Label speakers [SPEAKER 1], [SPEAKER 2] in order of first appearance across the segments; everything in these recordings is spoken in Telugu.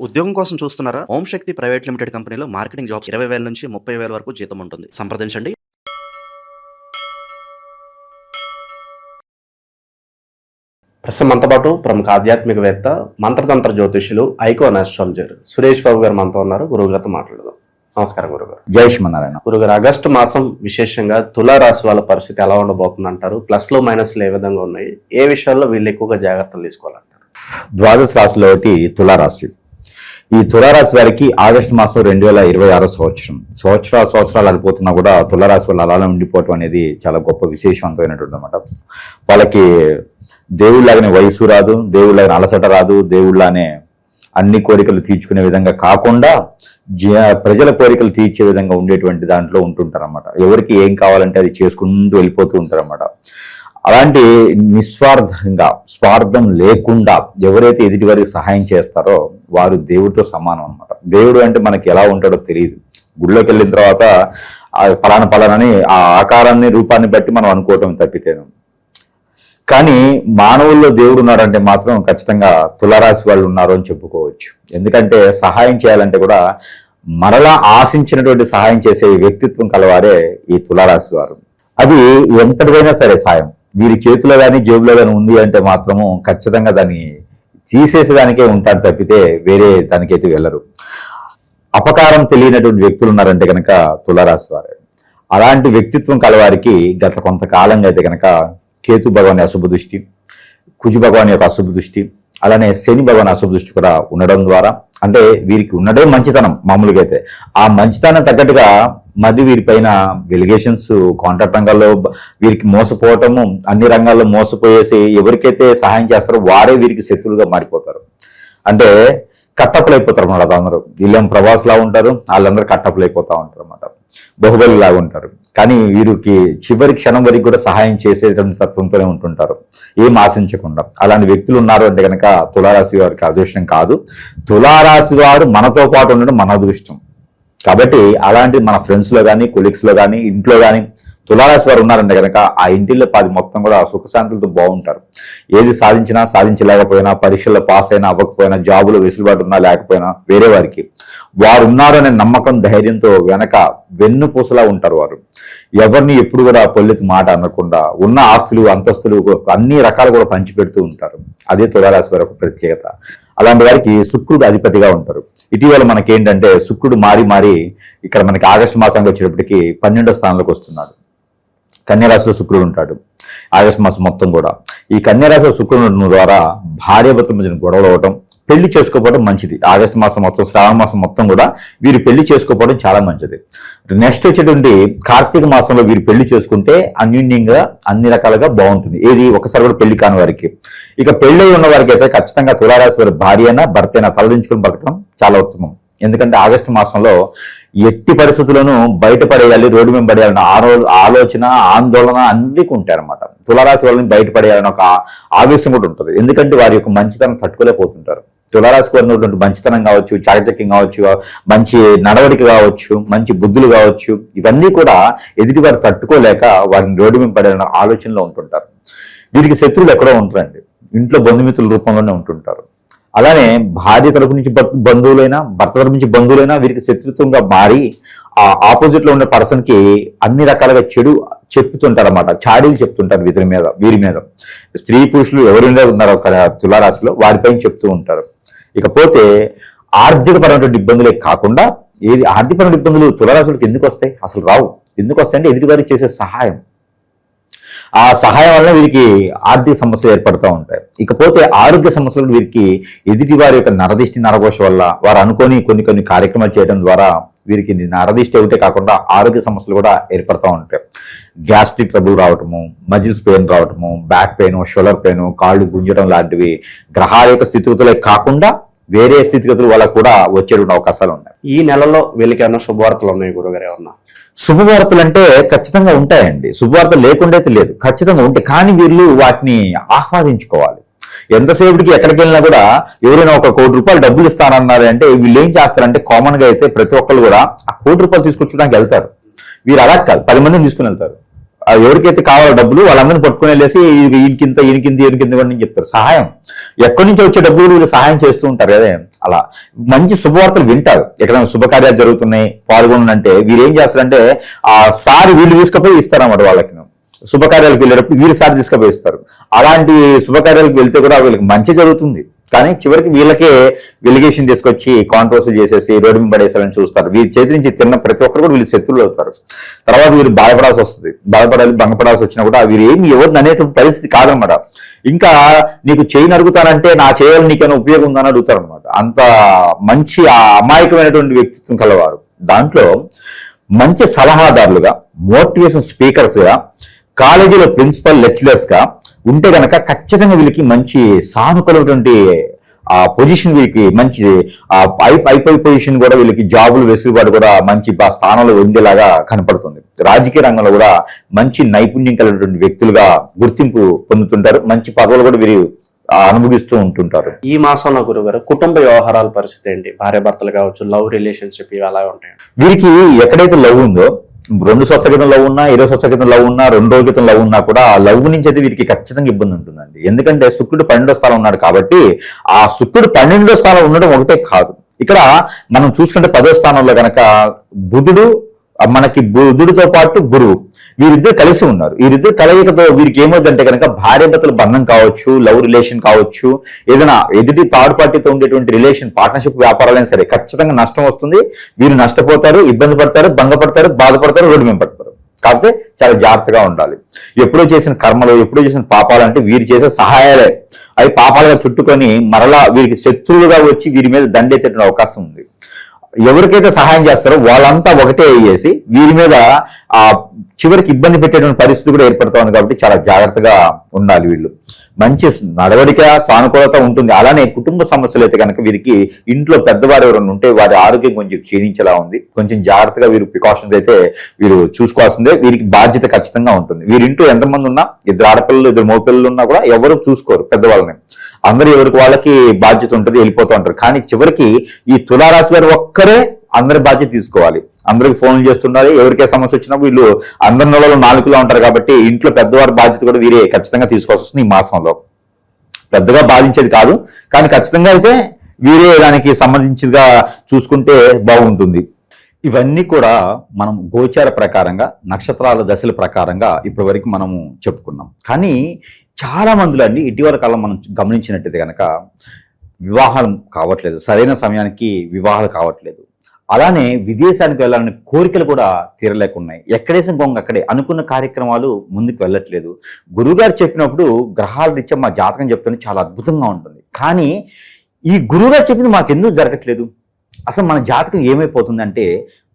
[SPEAKER 1] ఉద్యోగం కోసం చూస్తున్నారా? ఓం శక్తి ప్రైవేట్ లిమిటెడ్ కంపెనీలో మార్కెటింగ్ జాబ్స్ 20,000 నుంచి 30,000 వరకు జీతం ఉంటుంది. సంప్రదించండి. ప్రస్తుతం మనతో పాటు ప్రముఖ ఆధ్యాత్మికవేత్త, మంత్రతంత్ర జ్యోతిష్యులు, ఐకాన్ ఆస్ట్రాలజర్ సురేష్ బాబు గారు మనతో ఉన్నారు. గురువుగారితో మాట్లాడదాం. నమస్కారం గురుగారు.
[SPEAKER 2] జై శ్రీమన్నారాయణ.
[SPEAKER 1] గురుగారు, ఆగస్టు మాసం విశేషంగా తులారాశి వాళ్ళ పరిస్థితి ఎలా ఉండబోతుంది అంటారు? ప్లస్లు మైనస్లు ఏ విధంగా ఉన్నాయి? ఏ విషయాల్లో వీళ్ళు ఎక్కువగా జాగ్రత్తలు తీసుకోవాలంటారు?
[SPEAKER 2] ద్వాదశ రాశిలో ఒకటి తులారాశి. ఈ తులారాశి వారికి ఆగస్టు మాసం 2026 సంవత్సరాలు అడిపోతున్నా కూడా తులారాశి వాళ్ళు అలానే ఉండిపోవటం అనేది చాలా గొప్ప విశేషవంతమైనటువంటి అనమాట. వాళ్ళకి దేవుళ్ళలాగానే వయసు రాదు, దేవుళ్ళలాగానే అలసట రాదు, దేవుళ్ళనే అన్ని కోరికలు తీర్చుకునే విధంగా కాకుండా ప్రజల కోరికలు తీర్చే విధంగా ఉండేటువంటి దాంట్లో ఉంటుంటారన్నమాట. ఎవరికి ఏం కావాలంటే అది చేసుకుంటూ వెళ్ళిపోతూ ఉంటారన్నమాట. అలాంటి నిస్వార్థంగా, స్వార్థం లేకుండా ఎవరైతే ఎదుటి వారికి సహాయం చేస్తారో వారు దేవుడితో సమానం అనమాట. దేవుడు అంటే మనకి ఎలా ఉంటాడో తెలియదు. గుడిలోకి వెళ్ళిన తర్వాత పలానని ఆ ఆకారాన్ని, రూపాన్ని బట్టి మనం అనుకోవటం తప్పితేను. కానీ మానవుల్లో దేవుడు ఉన్నాడంటే మాత్రం ఖచ్చితంగా తులారాశి వాళ్ళు ఉన్నారు అని చెప్పుకోవచ్చు. ఎందుకంటే సహాయం చేయాలంటే కూడా మరలా ఆశించినటువంటి సహాయం చేసే వ్యక్తిత్వం కలవారే ఈ తులారాశి వారు. అది ఎంతటిదైనా సరే సాయం వీరి చేతిలో కానీ జేబులో కానీ ఉంది అంటే మాత్రము ఖచ్చితంగా దాన్ని తీసేసేదానికే ఉంటారు తప్పితే వేరే దానికైతే వెళ్ళరు. అపకారం తెలియనటువంటి వ్యక్తులు ఉన్నారంటే కనుక తులారాశి వారే. అలాంటి వ్యక్తిత్వం కలవారికి గత కొంతకాలంగా అయితే కనుక కేతు భగవాన్ అశుభ దృష్టి, కుజు భగవాన్ యొక్క అశుభ దృష్టి, అలానే శని భగవాన్ అశుభ దృష్టి కూడా ఉండడం ద్వారా, అంటే వీరికి ఉన్నదే మంచితనం మామూలుగా అయితే, ఆ మంచితనం తగ్గట్టుగా మరి వీరిపైన వెలిగేషన్స్, కాంట్రాక్ట్ రంగాల్లో వీరికి మోసపోవటము, అన్ని రంగాల్లో మోసపోయేసి ఎవరికైతే సహాయం చేస్తారో వారే వీరికి శత్రువులుగా మారిపోతారు. అంటే కట్టప్పులు అయిపోతారు అన్నమాట. అందరూ వీళ్ళేం ప్రవాసులా ఉంటారు, వాళ్ళందరూ కట్టప్పులు అయిపోతూ ఉంటారు అన్నమాట. బాహుబలి లాగా ఉంటారు. కానీ వీరికి చివరి క్షణం వరకు కూడా సహాయం చేసేటువంటి తత్వంతోనే ఉంటుంటారు, ఏం ఆశించకుండా. అలాంటి వ్యక్తులు ఉన్నారు అంటే కనుక తులారాశి వారికి అదృష్టం కాదు. తులారాశి వారు మనతో పాటు ఉండడం మన అదృష్టం. కాబట్టి అలాంటి మన ఫ్రెండ్స్లో కానీ, కొలీగ్స్లో కానీ, ఇంట్లో కానీ తులారాశి వారు ఉన్నారంటే కనుక ఆ ఇంటిలో మొత్తం కూడా సుఖశాంతులతో బాగుంటారు. ఏది సాధించినా, సాధించలేకపోయినా, పరీక్షల్లో పాస్ అయినా అవ్వకపోయినా, జాబులో వెసులుబాటు ఉన్నా లేకపోయినా వేరే వారికి వారు ఉన్నారు అనే నమ్మకం, ధైర్యంతో వెన్నుపూసలా ఉంటారు వారు. ఎవరిని ఎప్పుడు కూడా పొల్లెత్తి మాట అనకుండా ఉన్న ఆస్తులు, అంతస్తులు అన్ని రకాలు కూడా పంచిపెడుతూ ఉంటారు. అదే తులారాశి వారి ఒక ప్రత్యేకత. అలాంటి వారికి శుక్రుడు అధిపతిగా ఉంటారు. ఇటీవల మనకేంటంటే శుక్రుడు మారి ఇక్కడ మనకి ఆగస్టు మాసానికి వచ్చేటప్పటికి 12వ స్థానంలోకి వస్తున్నాడు. కన్యారాశిలో శుక్రుడు ఉంటాడు ఆగస్టు మాసం మొత్తం కూడా. ఈ కన్యారాశిలో శుక్రుడు ద్వారా భార్యాభర్తల మధ్య గొడవలు అవడం, పెళ్లి చేసుకోకపోవడం మంచిది. ఆగస్టు మాసం మొత్తం, శ్రావణ మాసం మొత్తం కూడా వీరు పెళ్లి చేసుకోకపోవడం చాలా మంచిది. నెక్స్ట్ వచ్చేటువంటి కార్తీక మాసంలో వీరు పెళ్లి చేసుకుంటే అన్యూన్యంగా అన్ని రకాలుగా బాగుంటుంది. ఏది ఒకసారి కూడా పెళ్లి కాని వారికి. ఇక పెళ్లి ఉన్న వారికి అయితే ఖచ్చితంగా తులారాశి వారి భార్య అయినా భర్త అయినా తలదించుకుని బతకడం చాలా ఉత్తమం. ఎందుకంటే ఆగస్టు మాసంలో ఎట్టి పరిస్థితుల్లోనూ బయటపడేయాలి, రోడ్డు మీద పడేయాలన్న ఆలోచన, ఆందోళన అన్నీ ఉంటాయన్నమాట. తులారాశి వాళ్ళని బయటపడేయాలని ఒక ఆవేశం కూడా ఉంటుంది. ఎందుకంటే వారి యొక్క మంచితనం తట్టుకోలేకపోతుంటారు. తులారాశి వారిని ఉన్నటువంటి మంచితనం కావచ్చు, చాకచక్యం కావచ్చు, మంచి నడవడిక కావచ్చు, మంచి బుద్ధులు కావచ్చు, ఇవన్నీ కూడా ఎదుటి వారు తట్టుకోలేక వారిని రోడ్డు మీద పడేయాలన్న ఆలోచనలో ఉంటుంటారు. వీరికి శత్రువులు ఎక్కడో ఉంటారండి, ఇంట్లో బంధుమిత్రుల రూపంలోనే ఉంటుంటారు. అలానే భార్య తరపు నుంచి బంధువులైనా, భర్త తరపు నుంచి బంధువులైనా వీరికి శత్రుత్వంగా మారి ఆ ఆపోజిట్ లో ఉన్న పర్సన్ కి అన్ని రకాలుగా చెడు చెప్తుంటారు అన్నమాట. చాడీలు చెప్తుంటారు వీరి మీద. స్త్రీ పురుషులు ఎవరి మీద ఉన్నారో తులారాశిలో వారిపైన చెప్తూ ఉంటారు. ఇకపోతే ఆర్థికపరమైనటువంటి ఇబ్బందులే కాకుండా, ఏది ఆర్థికపరమైన ఇబ్బందులు తులారాశులకు ఎందుకు వస్తాయి? అసలు రావు. ఎందుకు వస్తాయంటే ఎదుటి వారికి చేసే సహాయం, ఆ సహాయం వల్ల వీరికి ఆర్థిక సమస్యలు ఏర్పడుతూ ఉంటాయి. ఇకపోతే ఆరోగ్య సమస్యలు వీరికి ఎదుటి వారి యొక్క నరదిష్టి, నరఘోష వల్ల వారు అనుకొని కొన్ని కార్యక్రమాలు చేయడం ద్వారా వీరికి నరదిష్టి ఒకటే కాకుండా ఆరోగ్య సమస్యలు కూడా ఏర్పడుతూ ఉంటాయి. గ్యాస్ట్రిక్ ట్రబుల్ రావటము, మజిల్స్ పెయిన్ రావటము, బ్యాక్ పెయిన్, షోల్డర్ పెయిన్, కాళ్ళు గుంజడం లాంటివి గ్రహాల యొక్క స్థితిగతులే కాకుండా వేరే స్థితిగతులు వల్ల కూడా వచ్చేటువంటి అవకాశాలు ఉన్నాయి.
[SPEAKER 1] ఈ నెలలో వీళ్ళకి ఏమన్నా శుభవార్తలు ఉన్నాయి గురుగారు? ఏమన్నా
[SPEAKER 2] శుభవార్తలు అంటే ఖచ్చితంగా ఉంటాయండి. శుభవార్తలు లేకుండా అయితే లేదు, ఖచ్చితంగా ఉంటాయి. కానీ వీళ్ళు వాటిని ఆహ్వాదించుకోవాలి. ఎంతసేపటికి ఎక్కడికి వెళ్ళినా కూడా ఎవరైనా ఒక ₹1,00,00,000 డబ్బులు ఇస్తానన్నారు అంటే వీళ్ళు ఏం చేస్తారంటే, కామన్ గా అయితే ప్రతి ఒక్కరు కూడా ఆ ₹1,00,00,000 తీసుకొచ్చడానికి వెళ్తారు. వీరు అలా కాదు, 10 మందిని తీసుకుని వెళ్తారు. ఎవరికైతే కావాలో డబ్బులు వాళ్ళందరినీ పట్టుకుని వెళ్ళేసి ఈయనకింత అని చెప్తారు. సహాయం ఎక్కడి నుంచి వచ్చే డబ్బులు వీళ్ళు సహాయం చేస్తూ ఉంటారు కదా. అలా మంచి శుభవార్తలు వింటారు. ఎక్కడైనా శుభకార్యాలు జరుగుతున్నాయి పాల్గొనంటే వీరు ఏం చేస్తారంటే ఆ సారి వీళ్ళు తీసుకుపోయి ఇస్తారన్నమాట. వాళ్ళకి శుభకార్యాలకు వెళ్ళేటప్పుడు వీరు సారి తీసుకుపోయి ఇస్తారు. అలాంటి శుభకార్యాలకు వెళ్తే కూడా వీళ్ళకి మంచి జరుగుతుంది. కానీ చివరికి వీళ్ళకే వెలిగేషన్ తీసుకొచ్చి కాంట్రవర్సీ చేసేసి రోడ్డు మీద పడేసాలని చూస్తారు. వీరి చేతి నుంచి తిన్న ప్రతి ఒక్కరు కూడా వీళ్ళు శత్రువులు అవుతారు. తర్వాత వీరు బాధపడాల్సి వస్తుంది. భంగపడాల్సి వచ్చినా కూడా వీరు ఏమి ఎవరిని అనేటువంటి పరిస్థితి కాదనమాట. ఇంకా నీకు చేయి నరుగుతానంటే నా చేయాలని నీకైనా ఉపయోగం ఉందని అడుగుతారు అనమాట. అంత మంచి అమాయకమైనటువంటి వ్యక్తిత్వం కలవారు. దాంట్లో మంచి సలహాదారులుగా, మోటివేషన్ స్పీకర్స్ గా, కాలేజీలో ప్రిన్సిపల్ లెక్చరర్స్ గా ఉంటే గనక ఖచ్చితంగా వీళ్ళకి మంచి సానుకూలమైనటువంటి ఆ పొజిషన్, వీళ్ళకి మంచి ఐపై పొజిషన్ కూడా, వీళ్ళకి జాబులు వెసులుబాటు కూడా మంచి స్థానంలో ఉండేలాగా కనపడుతుంది. రాజకీయ రంగంలో కూడా మంచి నైపుణ్యం కలిగినటువంటి వ్యక్తులుగా గుర్తింపు పొందుతుంటారు. మంచి పదవులు కూడా వీరు అనుభవిస్తూ ఉంటుంటారు.
[SPEAKER 1] ఈ మాసంలో గురుగారు కుటుంబ వ్యవహారాల పరిస్థితి ఏంటి? భార్య భర్తలు కావచ్చు, లవ్ రిలేషన్షిప్ ఇవి ఎలా ఉంటాయి?
[SPEAKER 2] వీరికి ఎక్కడైతే లవ్ ఉందో, 2 సంవత్సరాల క్రితం లవ్ ఉన్నా, 20 సంవత్సరాల క్రితం లవ్ ఉన్నా, 2 రోజుల క్రితం లవ్ ఉన్నా కూడా ఆ లవ్ నుంచి అయితే వీరికి ఖచ్చితంగా ఇబ్బంది ఉంటుందండి. ఎందుకంటే శుక్రుడు 12వ స్థానం ఉన్నాడు కాబట్టి ఆ శుక్రుడు 12వ స్థానం ఉండడం ఒకటే కాదు. ఇక్కడ మనం చూసుకుంటే 10వ స్థానంలో గనక బుధుడు, మనకి బుధుడితో పాటు గురువు, వీరిద్దరు కలిసి ఉన్నారు. వీరిద్దరు కలయికతో వీరికి ఏమవుతుందంటే కనుక భార్యాభర్తల బంధం కావచ్చు, లవ్ రిలేషన్ కావచ్చు, ఏదైనా ఎదుటి థర్డ్ పార్టీతో ఉండేటువంటి రిలేషన్, పార్ట్నర్షిప్ వ్యాపారాలైనా సరే ఖచ్చితంగా నష్టం వస్తుంది. వీరు నష్టపోతారు, ఇబ్బంది పడతారు, భంగపడతారు, బాధపడతారు, రోడ్డు మీద పడతారు. కాకపోతే చాలా జాగ్రత్తగా ఉండాలి. ఎప్పుడో చేసిన కర్మలు, ఎప్పుడో చేసిన పాపాలు అంటే వీరు చేసే సహాయాలే అవి పాపాలుగా చుట్టుకొని మరలా వీరికి శత్రువులుగా వచ్చి వీరి మీద దండెత్తే అవకాశం ఉంది. ఎవరికైతే సహాయం చేస్తారో వాళ్ళంతా ఒకటే అయ్యేసి వీరి మీద ఆ చివరికి ఇబ్బంది పెట్టేటువంటి పరిస్థితి కూడా ఏర్పడుతుంది. కాబట్టి చాలా జాగ్రత్తగా ఉండాలి. వీళ్ళు మంచి నడవడిక, సానుకూలత ఉంటుంది. అలానే కుటుంబ సమస్యలు అయితే కనుక వీరికి ఇంట్లో పెద్దవారు ఎవరైనా ఉంటే వారి ఆరోగ్యం కొంచెం క్షీణించేలా ఉంది. కొంచెం జాగ్రత్తగా వీరు ప్రికాషన్స్ అయితే వీరు చూసుకోవాల్సిందే. వీరికి బాధ్యత ఖచ్చితంగా ఉంటుంది. వీరింటూ ఎంతమంది ఉన్నా, 2 ఆడపిల్లలు 2 మగపిల్లలు ఉన్నా కూడా ఎవరు చూసుకోరు పెద్దవాళ్ళని. అందరూ ఎవరికి వాళ్ళకి బాధ్యత ఉంటుంది, వెళ్ళిపోతూ ఉంటారు. కానీ చివరికి ఈ తులారాశి వారు ఒక్కరే అందరి బాధ్యత తీసుకోవాలి. అందరికి ఫోన్లు చేస్తుండాలి. ఎవరికే సమస్య వచ్చినప్పుడు వీళ్ళు అందరి నెలలో 4లో ఉంటారు కాబట్టి ఇంట్లో పెద్దవారి బాధ్యత కూడా వీరే ఖచ్చితంగా తీసుకోవాల్సి వస్తుంది. ఈ మాసంలో పెద్దగా బాధించేది కాదు, కానీ ఖచ్చితంగా అయితే వీరే దానికి సంబంధించిగా చూసుకుంటే బాగుంటుంది. ఇవన్నీ కూడా మనం గోచార ప్రకారంగా, నక్షత్రాల దశల ప్రకారంగా ఇప్పటి వరకు మనము చెప్పుకున్నాం. కానీ చాలా మందిలో అండి ఇటీవల కాలం మనం గమనించినట్టయితే కనుక వివాహాలు కావట్లేదు, సరైన సమయానికి వివాహాలు కావట్లేదు. అలానే విదేశానికి వెళ్ళాలనే కోరికలు కూడా తీరలేకున్నాయి. ఎక్కడేసిన గొంగ అక్కడే, అనుకున్న కార్యక్రమాలు ముందుకు వెళ్ళట్లేదు. గురువుగారు చెప్పినప్పుడు గ్రహాల రీత్యా మా జాతకం చెప్తుంటే చాలా అద్భుతంగా ఉంటుంది. కానీ ఈ గురువుగారు చెప్పింది మాకెందుకు జరగట్లేదు? అసలు మన జాతకం ఏమైపోతుందంటే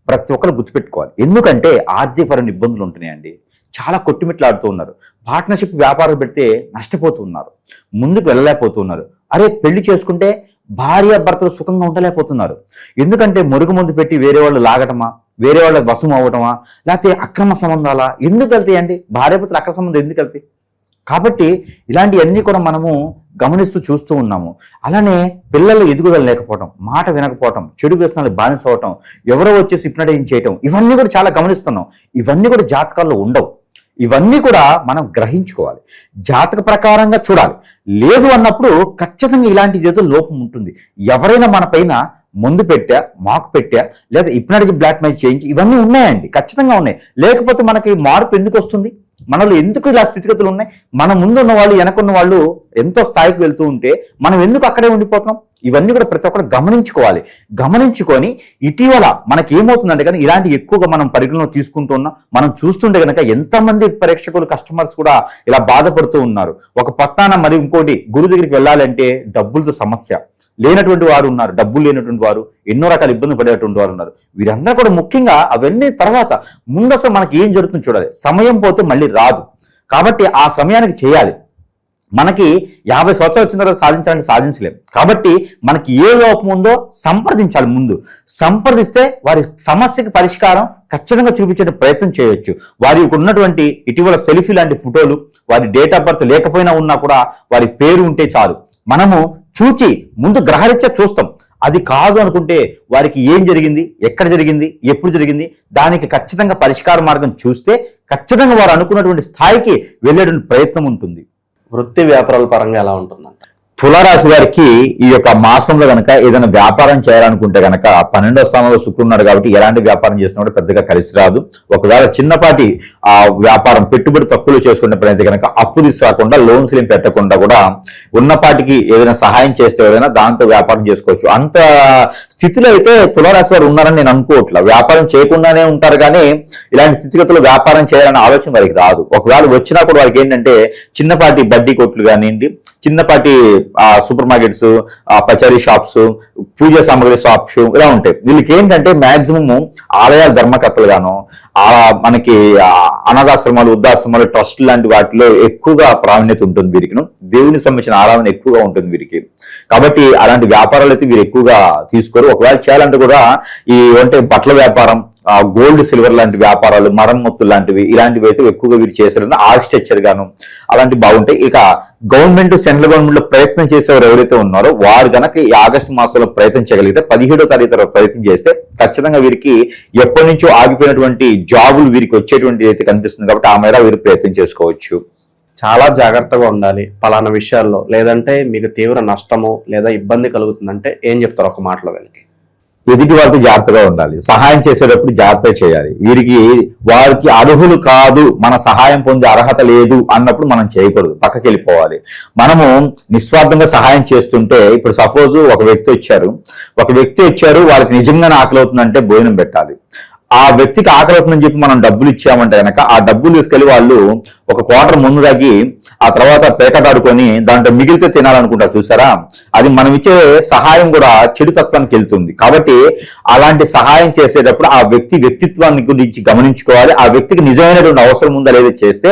[SPEAKER 2] ప్రతి ఒక్కరు గుర్తుపెట్టుకోవాలి. ఎందుకంటే ఆర్థికపరమైన ఇబ్బందులు ఉంటున్నాయండి. చాలా కొట్టుమిట్లాడుతూ ఉన్నారు. పార్ట్నర్షిప్ వ్యాపారం పెడితే నష్టపోతూ ఉన్నారు, ముందుకు వెళ్ళలేకపోతున్నారు. అరే పెళ్లి చేసుకుంటే భార్య భర్తలు సుఖంగా ఉండలేకపోతున్నారు. ఎందుకంటే మురుగు ముందు పెట్టి వేరే వాళ్ళు లాగటమా, వేరే వాళ్ళ వశం అవ్వటమా, లేకపోతే అక్రమ సంబంధాలా? ఎందుకు వెళ్తాయండి? భార్యాభర్తలు అక్రమ సంబంధం ఎందుకు వెళ్తాయి? కాబట్టి ఇలాంటివన్నీ కూడా మనము గమనిస్తూ చూస్తూ ఉన్నాము. అలానే పిల్లలు ఎదుగుదల లేకపోవటం, మాట వినకపోవటం, చెడు వ్యసనాలు బానిస అవ్వటం, ఎవరో వచ్చేసి హిప్నటైజ్ చేయటం, ఇవన్నీ కూడా చాలా గమనిస్తున్నాం. ఇవన్నీ కూడా జాతకాల్లో ఉండవు. ఇవన్నీ కూడా మనం గ్రహించుకోవాలి, జాతక ప్రకారంగా చూడాలి. లేదు అన్నప్పుడు ఖచ్చితంగా ఇలాంటి ఏదో లోపం ఉంటుంది. ఎవరైనా మన పైన ముందు పెట్టా, మాకు పెట్టా, లేదా హిప్నటైజ్ బ్లాక్ మెయిల్ చేయించి, ఇవన్నీ ఉన్నాయండి, ఖచ్చితంగా ఉన్నాయి. లేకపోతే మనకి మార్పు ఎందుకు వస్తుంది? మనలో ఎందుకు ఇలా స్థితిగతులు ఉన్నాయి? మన ముందు ఉన్న వాళ్ళు, వెనకున్న వాళ్ళు ఎంతో స్థాయికి వెళ్తూ ఉంటే మనం ఎందుకు అక్కడే ఉండిపోతున్నాం? ఇవన్నీ కూడా ప్రతి ఒక్కరు గమనించుకోవాలి. గమనించుకొని ఇటీవల మనకి ఏమవుతుందంటే కానీ ఇలాంటి ఎక్కువగా మనం పరిగణలో తీసుకుంటూ ఉన్నాం. మనం చూస్తుంటే కనుక ఎంతమంది ప్రేక్షకులు, కస్టమర్స్ కూడా ఇలా బాధపడుతూ ఉన్నారు. ఒక పత్తాన మరి ఇంకోటి గురువు దగ్గరికి వెళ్ళాలంటే డబ్బులతో సమస్య, లేనటువంటి వారు ఉన్నారు, డబ్బులు లేనటువంటి వారు, ఎన్నో రకాల ఇబ్బంది పడేటువంటి వారు ఉన్నారు. వీరందరూ కూడా ముఖ్యంగా అవన్నీ తర్వాత ముందు అసలు మనకి ఏం జరుగుతుందో చూడాలి. సమయం పోతే మళ్ళీ రాదు కాబట్టి ఆ సమయానికి చేయాలి. మనకి 50 సంవత్సరాలు వచ్చిన తర్వాత సాధించాలంటే సాధించలేం. కాబట్టి మనకి ఏ లోపం ఉందో సంప్రదించాలి. ముందు సంప్రదిస్తే వారి సమస్యకి పరిష్కారం ఖచ్చితంగా చూపించే ప్రయత్నం చేయొచ్చు. వారికి ఉన్నటువంటి ఇటీవల సెల్ఫీ లాంటి ఫోటోలు, వారి డేట్ ఆఫ్ బర్త్ లేకపోయినా ఉన్నా కూడా వారి పేరు ఉంటే చాలు. మనము చూచి ముందు గ్రహరీత్యా చూస్తాం. అది కాదు అనుకుంటే వారికి ఏం జరిగింది, ఎక్కడ జరిగింది, ఎప్పుడు జరిగింది, దానికి ఖచ్చితంగా పరిష్కార మార్గం చూస్తే ఖచ్చితంగా వారు అనుకున్నటువంటి స్థాయికి వెళ్ళేటువంటి ప్రయత్నం ఉంటుంది.
[SPEAKER 1] వృత్తి వ్యాపారాల పరంగా ఎలా ఉంటుందంట?
[SPEAKER 2] తులారాశి వారికి ఈ యొక్క మాసంలో గనక ఏదైనా వ్యాపారం చేయాలనుకుంటే గనక 12వ స్థానంలో శుక్రుడు ఉన్నాడు కాబట్టి ఎలాంటి వ్యాపారం చేసినా కూడా పెద్దగా కలిసి రాదు. ఒకవేళ చిన్నపాటి ఆ వ్యాపారం పెట్టుబడి తక్కువలో చేసుకున్నప్పుడు అయితే కనుక అప్పు తీసుకోకుండా లోన్స్ ఏం పెట్టకుండా కూడా ఉన్నపాటికి ఏదైనా సహాయం చేస్తే ఏదైనా దాంతో వ్యాపారం చేసుకోవచ్చు. అంత స్థితిలో అయితే తులారాశి వారు ఉన్నారని నేను అనుకోవట్లా. వ్యాపారం చేయకుండానే ఉంటారు కానీ ఇలాంటి స్థితిగతుల్లో వ్యాపారం చేయాలనే ఆలోచన వారికి రాదు. ఒకవేళ వచ్చినా కూడా వారికి ఏంటంటే చిన్నపాటి బడ్డీ కొట్లు కానివ్వండి, చిన్నపాటి సూపర్ మార్కెట్స్, పచారీ షాప్స్, పూజా సామాగ్రి షాప్స్ ఇలా ఉంటాయి. వీళ్ళకి ఏంటంటే మాక్సిమం ఆలయాల ధర్మకర్తలు గాను మనకి అనాథాశ్రమాలు, వృద్ధాశ్రమాలు, ట్రస్ట్ లాంటి వాటిలో ఎక్కువగా ప్రావీణ్యత ఉంటుంది వీరికి. దేవునికి సంబంధించిన ఆరాధన ఎక్కువగా ఉంటుంది వీరికి. కాబట్టి అలాంటి వ్యాపారాలు అయితే వీరు ఎక్కువగా తీసుకోరు. ఒకవేళ చేయాలంటే కూడా ఈ అంటే బట్టల వ్యాపారం, గోల్డ్ సిల్వర్ లాంటి వ్యాపారాలు, మరమ్మతులు లాంటివి ఇలాంటివి అయితే ఎక్కువగా వీరు చేశారని ఆర్కిటెక్చర్ గాను అలాంటివి బాగుంటాయి. ఇక గవర్నమెంట్, సెంట్రల్ గవర్నమెంట్ లో ప్రయత్నం చేసేవారు ఎవరైతే ఉన్నారో వారు గనక ఈ ఆగస్టు మాసంలో ప్రయత్నం చేయగలిగితే 17వ తారీఖు తర్వాత ప్రయత్నం చేస్తే ఖచ్చితంగా వీరికి ఎప్పటి నుంచో ఆగిపోయినటువంటి జాబులు వీరికి వచ్చేటువంటి అయితే కనిపిస్తుంది. కాబట్టి ఆ మేర వీరు ప్రయత్నం చేసుకోవచ్చు.
[SPEAKER 1] చాలా జాగ్రత్తగా ఉండాలి పలానా విషయాల్లో, లేదంటే మీకు తీవ్ర నష్టము లేదా ఇబ్బంది కలుగుతుందంటే ఏం చెప్తారు ఒక మాటలో వీళ్ళకి?
[SPEAKER 2] ఎదుటి వారితో జాగ్రత్తగా ఉండాలి. సహాయం చేసేటప్పుడు జాగ్రత్తగా చేయాలి. వారికి అర్హులు కాదు, మన సహాయం పొందే అర్హత లేదు అన్నప్పుడు మనం చేయకూడదు, పక్కకి వెళ్ళిపోవాలి. మనము నిస్వార్థంగా సహాయం చేస్తుంటే, ఇప్పుడు సపోజ్ ఒక వ్యక్తి వచ్చారు, వాళ్ళకి నిజంగానే ఆకలి అవుతుందంటే భోజనం పెట్టాలి. ఆ వ్యక్తికి ఆకలి అవుతుందని చెప్పి మనం డబ్బులు ఇచ్చామంటే కనుక ఆ డబ్బులు తీసుకెళ్లి వాళ్ళు ఒక క్వార్టర్ ముందు తగ్గి ఆ తర్వాత పేకటాడుకొని దాంట్లో మిగిలితే తినాలనుకుంటారు చూసారా. అది మనం ఇచ్చే సహాయం కూడా చెడు తత్వానికి వెళ్తుంది. కాబట్టి అలాంటి సహాయం చేసేటప్పుడు ఆ వ్యక్తిత్వాన్ని గురించి గమనించుకోవాలి. ఆ వ్యక్తికి నిజమైనటువంటి అవసరం ఉందా లేదా చేస్తే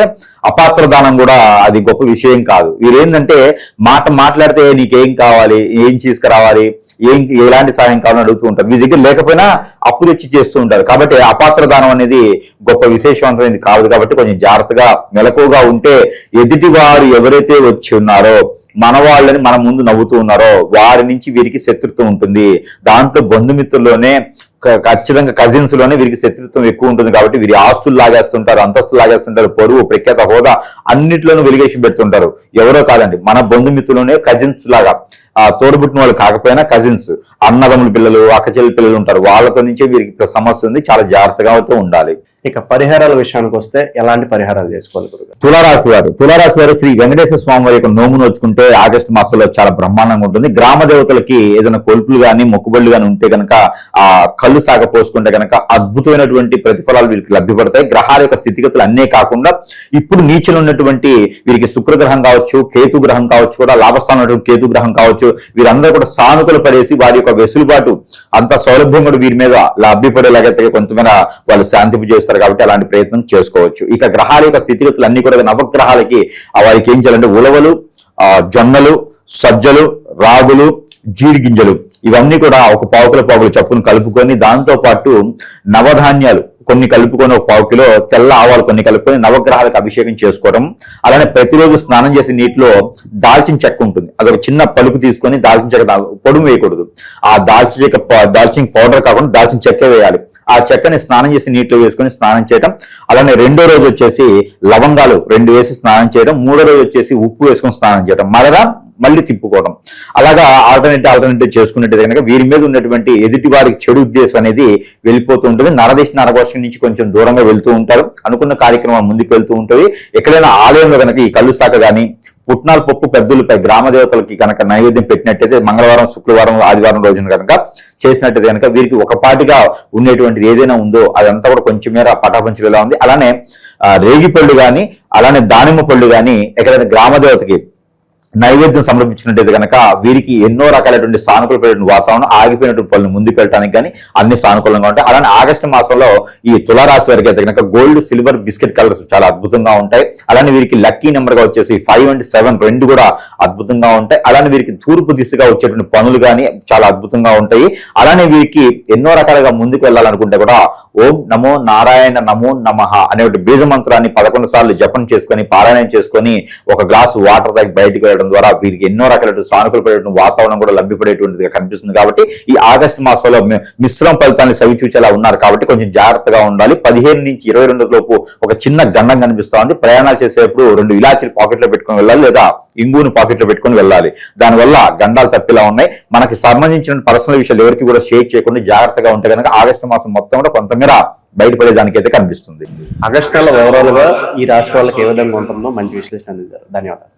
[SPEAKER 2] అపాత్ర దానం కూడా అది గొప్ప విషయం కాదు. వీరేంటంటే మాట్లాడితే నీకేం కావాలి, ఏం తీసుకురావాలి, ఎలాంటి సహాయం కావాలని అడుగుతూ ఉంటారు. మీ దగ్గర లేకపోయినా అప్పు తెచ్చి చేస్తూ ఉంటారు. కాబట్టి అపాత్ర దానం అనేది గొప్ప విశేషవంతమైనది కాదు. కాబట్టి కొంచెం జాగ్రత్తగా మెలకువగా ఉంటే ఎదుటి వారు ఎవరైతే వచ్చి ఉన్నారో, మన వాళ్ళని మన ముందు నవ్వుతూ ఉన్నారో వారి నుంచి వీరికి శత్రుత్వం ఉంటుంది. దాంట్లో బంధుమిత్రుల్లోనే ఖచ్చితంగా కజిన్స్ లోనే వీరికి శత్రుత్వం ఎక్కువ ఉంటుంది. కాబట్టి వీరి ఆస్తులు లాగేస్తుంటారు, అంతస్తులు లాగేస్తుంటారు, పరువు, ప్రఖ్యాత, హోదా అన్నిట్లోనూ వెలిగేషన్ పెడుతుంటారు. ఎవరో కాదండి, మన బంధుమిత్రులోనే కజిన్స్ లాగా, తోడుబుట్టిన వాళ్ళు కాకపోయినా కజిన్స్, అన్నదమ్ముల పిల్లలు, అక్కచెల్లి పిల్లలు ఉంటారు. వాళ్ళతో నుంచే వీరికి సమస్య ఉంది. చాలా జాగ్రత్తగా ఉండాలి.
[SPEAKER 1] ఇక పరిహారాల విషయానికి వస్తే ఎలాంటి పరిహారాలు చేసుకోవాలి గురుగారు?
[SPEAKER 2] తులారాశి వారు శ్రీ వెంకటేశ్వర స్వామి వారి యొక్క నోము నోచుకుంటే ఆగస్టు మాసంలో చాలా బ్రహ్మాండంగా ఉంటుంది. గ్రామ దేవతలకి ఏదైనా కొలుపులు గాని, మొక్కుబళ్ళు గాని ఉంటే కనుక ఆ కళ్ళు సాగ పోసుకుంటే కనుక అద్భుతమైనటువంటి ప్రతిఫలాలు వీరికి లభ్యపడతాయి. గ్రహాల యొక్క స్థితిగతులు అన్నే కాకుండా ఇప్పుడు నీచలు ఉన్నటువంటి వీరికి శుక్రగ్రహం కావచ్చు, కేతు గ్రహం కావచ్చు, కూడా లాభస్థానం కేతు గ్రహం కావచ్చు, వీరందరూ కూడా సానుకూల పడేసి వారి యొక్క వెసులుబాటు అంత సౌలభ్యం కూడా వీరి మీద లభ్యపడేలాగైతే కొంతమేర వాళ్ళు శాంతింపు చేస్తారు. కాబట్టి అలాంటి ప్రయత్నం చేసుకోవచ్చు. ఇక గ్రహాల యొక్క స్థితిగతులు అన్ని కూడా నవగ్రహాలకి వారికి ఏం చేయాలంటే ఉలవలు, జొన్నలు, సజ్జలు, రాగులు, జీడి గింజలు ఇవన్నీ కూడా ఒక పావుకుల చప్పును కలుపుకొని దాంతో పాటు నవధాన్యాలు కొన్ని కలుపుకొని ఒక 1 కిలో తెల్ల ఆవాలు కొన్ని కలుపుకొని నవగ్రహాలకు అభిషేకం చేసుకోవడం. అలానే ప్రతిరోజు స్నానం చేసే నీటిలో దాల్చిన చెక్క ఉంటుంది, అదొక చిన్న పలుకు తీసుకొని దాల్చిన చెక్క పొడుము వేయకూడదు. ఆ దాల్చిన పౌడర్ కాకుండా దాల్చిన చెక్క వేయాలి. ఆ చెక్కని స్నానం చేసి నీటిలో వేసుకొని స్నానం చేయడం. అలానే 2వ రోజు వచ్చేసి లవంగాలు 2 వేసి స్నానం చేయడం. 3వ రోజు వచ్చేసి ఉప్పు వేసుకొని స్నానం చేయడం. మళ్ళీ తిప్పుకోవడం. అలాగా ఆల్టర్నేటివ్ చేసుకున్నట్టు కనుక వీరి మీద ఉన్నటువంటి ఎదుటి వారికి చెడు ఉద్దేశం అనేది వెళ్ళిపోతూ ఉంటుంది. నరదిష్టి నరగోషం నుంచి కొంచెం దూరంగా వెళ్తూ ఉంటారు. అనుకున్న కార్యక్రమాలు ముందుకు వెళ్తూ ఉంటాయి. ఎక్కడైనా ఆలయంలో కనుక ఈ కళ్ళు శాఖ గాని, పుట్నాల పప్పు పెద్దలపై గ్రామ దేవతలకి కనుక నైవేద్యం పెట్టినట్టయితే మంగళవారం, శుక్రవారం, ఆదివారం రోజున కనుక చేసినట్టయితే కనుక వీరికి ఒకపాటిగా ఉండేటువంటిది ఏదైనా ఉందో అదంతా కూడా కొంచెం మేర పటాపంచలేలా ఉంది. అలానే రేగి పళ్ళు గాని, అలానే దానిమ్మ పళ్ళు గాని ఎక్కడైనా గ్రామ దేవతకి నైవేద్యం సమర్పించినట్టయితే కనుక వీరికి ఎన్నో రకాలైనటువంటి సానుకూలమైనటువంటి వాతావరణం, ఆగిపోయినటువంటి పనులు ముందుకు వెళ్ళడానికి కానీ అన్ని సానుకూలంగా ఉంటాయి. అలానే ఆగస్టు మాసంలో ఈ తులారాశి వారికి అయితే కనుక గోల్డ్, సిల్వర్, బిస్కెట్ కలర్స్ చాలా అద్భుతంగా ఉంటాయి. అలానే వీరికి లక్కీ నెంబర్ గా వచ్చేసి 5 and 7 రెండు కూడా అద్భుతంగా ఉంటాయి. అలానే వీరికి తూర్పు దిశగా వచ్చేటువంటి పనులు కానీ చాలా అద్భుతంగా ఉంటాయి. అలానే వీరికి ఎన్నో రకాలుగా ముందుకు వెళ్ళాలనుకుంటే కూడా ఓం నమో నారాయణ నమో నమః అనే బీజ మంత్రాన్ని 11 సార్లు జపం చేసుకొని పారాయణం చేసుకొని ఒక గ్లాసు వాటర్ తాగి బయటికి వెళ్ళడం ఉండడం ద్వారా వీరికి ఎన్నో రకాల సానుకూలపడేటువంటి వాతావరణం కూడా లభ్యపడేటువంటిదిగా కనిపిస్తుంది. కాబట్టి ఈ ఆగస్టు మాసంలో మిశ్రమ ఫలితాన్ని సవిచూచేలా ఉన్నారు కాబట్టి కొంచెం జాగ్రత్తగా ఉండాలి. 15 నుంచి 22 లోపు ఒక చిన్న గండం కనిపిస్తోంది. ప్రయాణాలు చేసేటప్పుడు 2 ఇలాచీలు పాకెట్లో పెట్టుకొని వెళ్ళాలి, లేదా ఇంగుని పాకెట్లో పెట్టుకొని వెళ్ళాలి. దానివల్ల గండాలు తప్పిలా ఉన్నాయి. మనకి సంబంధించిన పర్సనల్ విషయాలు ఎవరికి కూడా షేర్ చేయకుండా జాగ్రత్తగా ఉంటే కనుక ఆగస్టు మాసం మొత్తం కూడా కొంతమేర బయటపడేదానికైతే కనిపిస్తుంది.
[SPEAKER 1] ఆగస్టు నెల ఓవరాల్ గా ఈ రాశి వాళ్ళకి ఏ విధంగా ఉంటుందో మంచి విశ్లేషణ అందించారు. ధన్యవాదాలు.